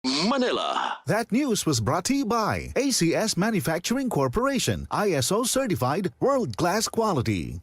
Manila. That news was brought to you by ACS Manufacturing Corporation, ISO certified world-class quality.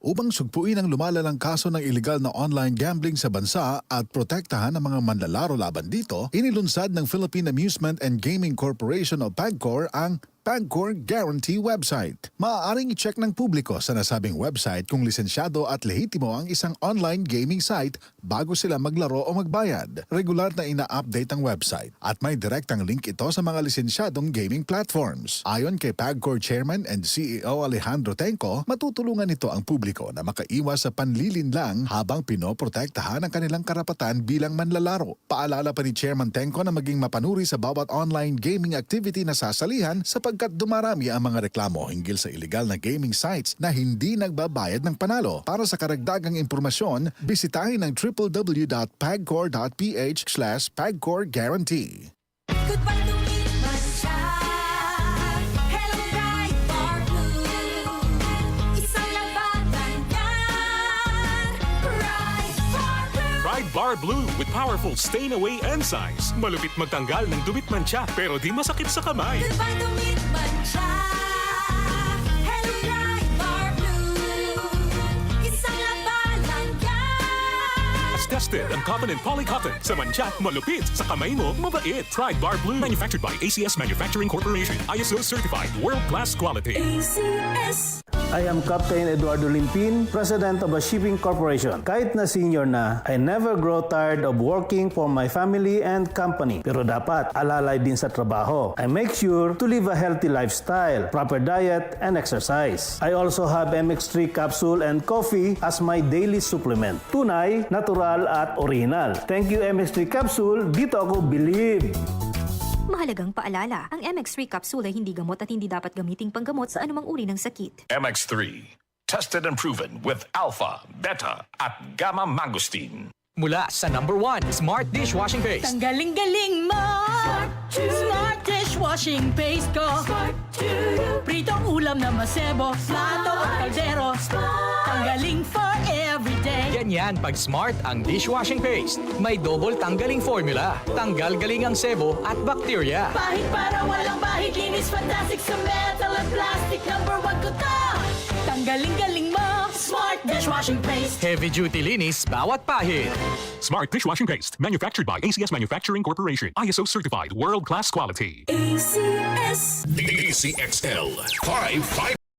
Upang sugpuin ang lumalalang kaso ng iligal na online gambling sa bansa at protektahan ang mga manlalaro laban dito, inilunsad ng Philippine Amusement and Gaming Corporation o PAGCOR ang PAGCOR Guarantee website. Maaaring i-check ng publiko sa nasabing website kung lisensyado at lehitimo ang isang online gaming site bago sila maglaro o magbayad. Regular na ina-update ang website at may direktang link ito sa mga lisensyadong gaming platforms. Ayon kay PAGCOR Chairman and CEO Alejandro Tenco, matutulungan ito ang publiko na makaiwas sa panlilinlang habang pinoprotektahan ang kanilang karapatan bilang manlalaro. Paalala pa ni Chairman Tenco na maging mapanuri sa bawat online gaming activity na sasalihan sapagkat dumarami ang mga reklamo hinggil sa illegal na gaming sites na hindi nagbabayad ng panalo. Para sa karagdagang impormasyon, bisitahin ang www.pagcor.ph/pagcorguarantee. Goodbye to me, Masya. Hello, bright bar blue. Isang labanan yan. Bright bar blue. Pride Bar Blue with powerful stain-away enzymes. Malupit magtanggal ng dubit mancha pero di masakit sa kamay. Goodbye to me, Masya. Hello, bright bar blue. Isang labanan yan. As tested ang cotton and polycotton. Sa mancha, malupit. Sa kamay mo, mabait. Pride Bar Blue. Manufactured by ACS Manufacturing Corporation. ISO certified world-class quality. ACS. I am Captain Eduardo Limpin, President of a shipping corporation. Kahit na senior na, I never grow tired of working for my family and company. Pero dapat alalay din sa trabaho. I make sure to live a healthy lifestyle, proper diet, and exercise. I also have MX3 capsule and coffee as my daily supplement. Tunay, natural, at original. Thank you MX3 capsule, dito ako believe. Mahalagang paalala, ang MX3 capsule ay hindi gamot at hindi dapat gamiting panggamot sa anumang uri ng sakit. MX3, tested and proven with alpha, beta, at gamma mangosteen. Mula sa #1 Smart Dishwashing Paste. Tanggaling-galing mo. Smart dishwashing paste ko. Pritong ulam na masebo. Plato at kaldero. Tanggaling for everyday. Ganyan pag Smart ang dishwashing paste. May double tanggaling formula. Tanggal galing ang sebo at bakterya. Bahid para walang bahid. Linis fantastic sa metal at plastic. #1 ko to. Tanggaling-galing mo. Smart dishwashing paste. Heavy duty linis bawat pahid. Smart dishwashing paste. Manufactured by ACS Manufacturing Corporation. ISO certified world-class quality. ACS. DCXL 55